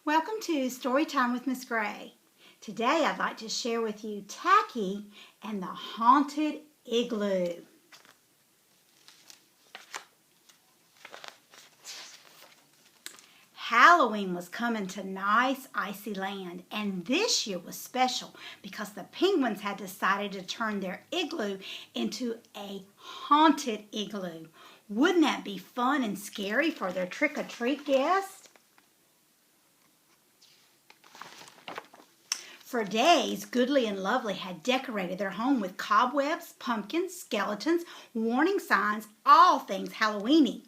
Welcome to Storytime with Miss Gray. Today I'd like to share with you Tacky and the Haunted Igloo. Halloween was coming to nice icy land, and this year was special because the penguins had decided to turn their igloo into a haunted igloo. Wouldn't that be fun and scary for their trick-or-treat guests? For days, Goodly and Lovely had decorated their home with cobwebs, pumpkins, skeletons, warning signs, all things Halloweeny.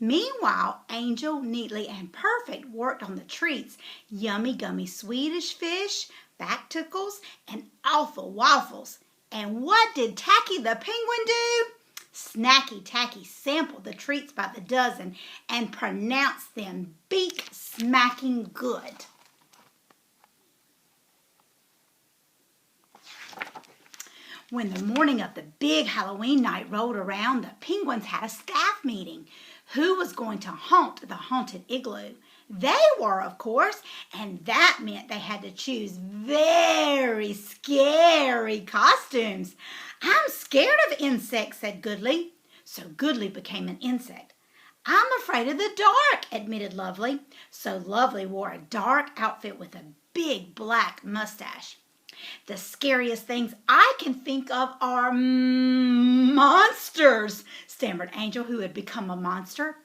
Meanwhile, Angel, Neatly, and Perfect worked on the treats, yummy gummy Swedish fish, bacticles, and awful waffles. And what did Tacky the penguin do? Snacky Tacky sampled the treats by the dozen and pronounced them beak-smacking good. When the morning of the big Halloween night rolled around, the penguins had a staff meeting. Who was going to haunt the haunted igloo? They were, of course, and that meant they had to choose very scary costumes. I'm scared of insects, said Goodly. So Goodly became an insect. I'm afraid of the dark, admitted Lovely. So Lovely wore a dark outfit with a big black mustache. The scariest things I can think of are monsters, stammered Angel, who had become a monster.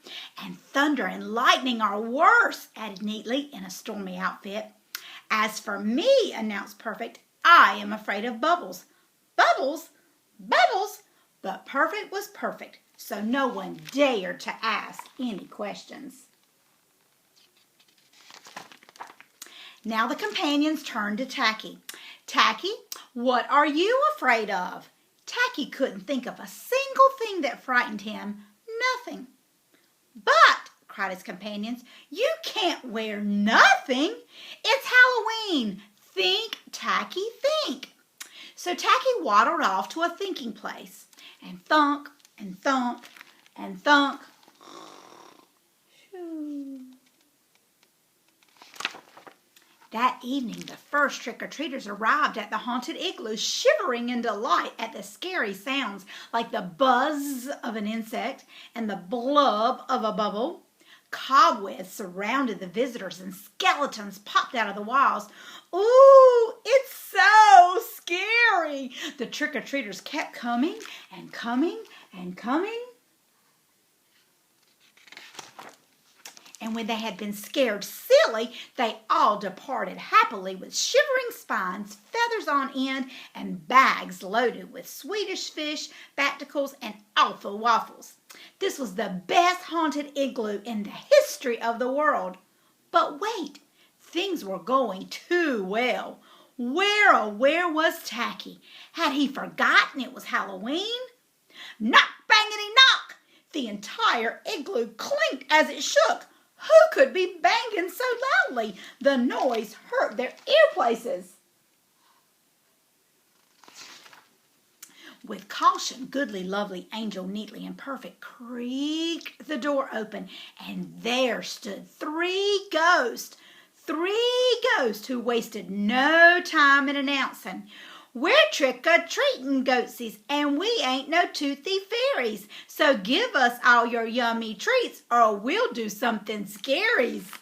And thunder and lightning are worse, added Neatly in a stormy outfit. As for me, announced Perfect, I am afraid of bubbles. Bubbles? Bubbles? But Perfect was perfect, so no one dared to ask any questions. Now the companions turned to Tacky. Tacky, what are you afraid of? Tacky couldn't think of a single thing that frightened him. Nothing. But, cried his companions, you can't wear nothing. It's Halloween. Think, Tacky, think. So Tacky waddled off to a thinking place. And thunk, and thunk, and thunk. That evening, the first trick-or-treaters arrived at the haunted igloo, shivering in delight at the scary sounds like the buzz of an insect and the blub of a bubble. Cobwebs surrounded the visitors and skeletons popped out of the walls. Ooh, it's so scary! The trick-or-treaters kept coming and coming and coming. And when they had been scared silly, they all departed happily with shivering spines, feathers on end, and bags loaded with Swedish fish, bacticles, and awful waffles. This was the best haunted igloo in the history of the world. But wait, things were going too well. Where, oh, where was Tacky? Had he forgotten it was Halloween? Knock, bangity, knock! The entire igloo clinked as it shook. Who could be banging so loudly? The noise hurt their ear places. With caution, Goodly, Lovely, Angel, Neatly, and Perfect creaked the door open, and there stood three ghosts who wasted no time in announcing, "We're trick-or-treating, goatsies, and we ain't no toothy fairies. So give us all your yummy treats or we'll do something scaries."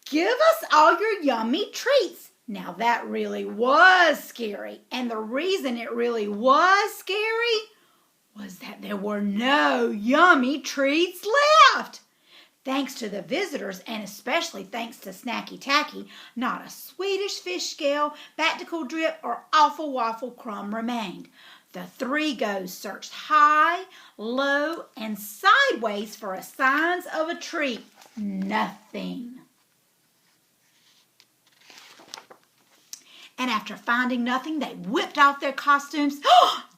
Give us all your yummy treats. Now that really was scary. And the reason it really was scary was that there were no yummy treats left. Thanks to the visitors, and especially thanks to Snacky Tacky, not a Swedish fish scale, bacticle drip, or awful waffle crumb remained. The three ghosts searched high, low, and sideways for a signs of a treat. Nothing. And after finding nothing, they whipped off their costumes.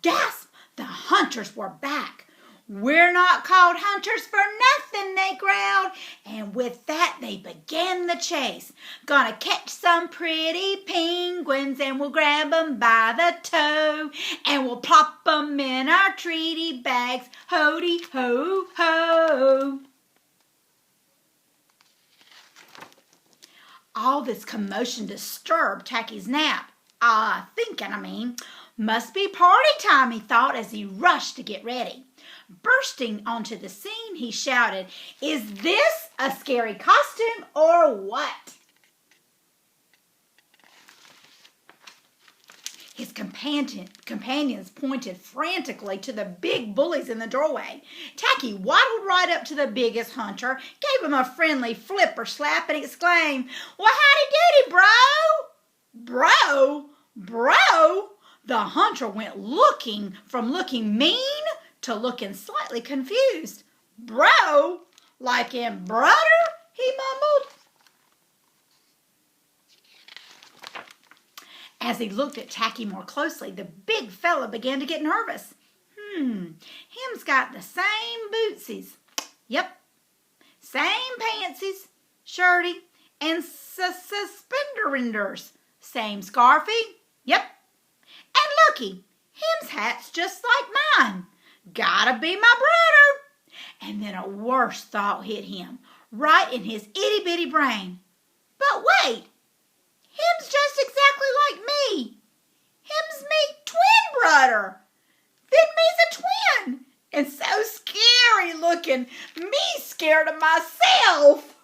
Gasp! The hunters were back. "We're not called hunters for nothing," they growled. And with that, they began the chase. "Gonna catch some pretty penguins, and we'll grab 'em by the toe, and we'll plop 'em in our treaty bags, ho-dee ho ho." All this commotion disturbed Tacky's nap. Must be party time, he thought as he rushed to get ready. Bursting onto the scene, he shouted, "Is this a scary costume or what?" His companions pointed frantically to the big bullies in the doorway. Tacky waddled right up to the biggest hunter, gave him a friendly flip or slap, and exclaimed, "Well, howdy doody, bro!" Bro? The hunter went from looking mean to looking slightly confused. "Bro? Like in brother?" he mumbled. As he looked at Tacky more closely, the big fella began to get nervous. Him's got the same bootsies. Yep, same pantsies, shirty, and suspenderinders. Same scarfy. Yep. And looky, him's hat's just like mine. Gotta be my brother. And then a worse thought hit him, right in his itty-bitty brain. But wait, him's just exactly like me. Him's me twin brother. Then me's a twin. And so scary looking. Me scared of myself.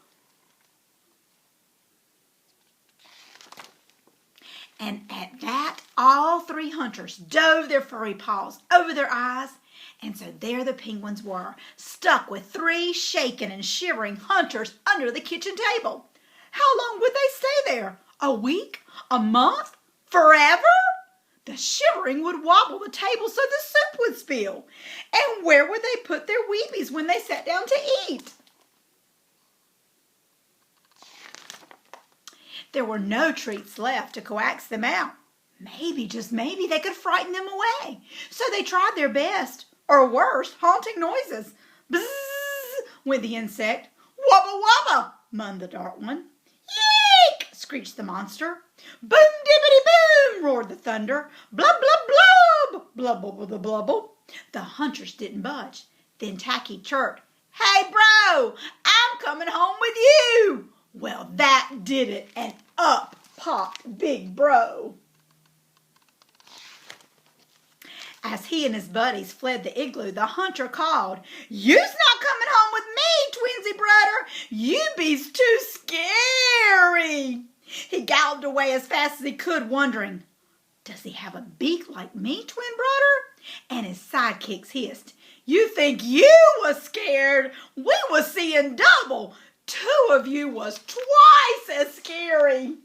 And at that, all three hunters dove their furry paws over their eyes. And so there the penguins were, stuck with three shaken and shivering hunters under the kitchen table. How long would they stay there? A week? A month? Forever? The shivering would wobble the table so the soup would spill. And where would they put their weebies when they sat down to eat? There were no treats left to coax them out. Maybe, just maybe, they could frighten them away. So they tried their best, or worse, haunting noises. Bzzz, went the insect. Wubba wubba, moaned the dark one. Yeek, screeched the monster. Boom dibbity boom, roared the thunder. Blub blub blub, blubble blubble blubble. The hunters didn't budge. Then Tacky chirped, "Hey bro, I'm coming home with you." Well, that did it, and up popped Big Bro. As he and his buddies fled the igloo, the hunter called, "You's not coming home with me, twinsy brother. You be's too scary." He galloped away as fast as he could, wondering, does he have a beak like me, twin brother? And his sidekicks hissed, "You think you was scared? We was seeing double. Two of you was twice as scary."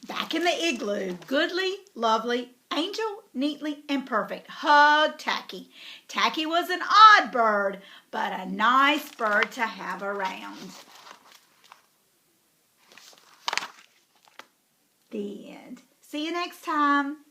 Back in the igloo, Goodly, Lovely, Angel, Neatly, and Perfect hugged Tacky. Tacky was an odd bird, but a nice bird to have around. The end. See you next time.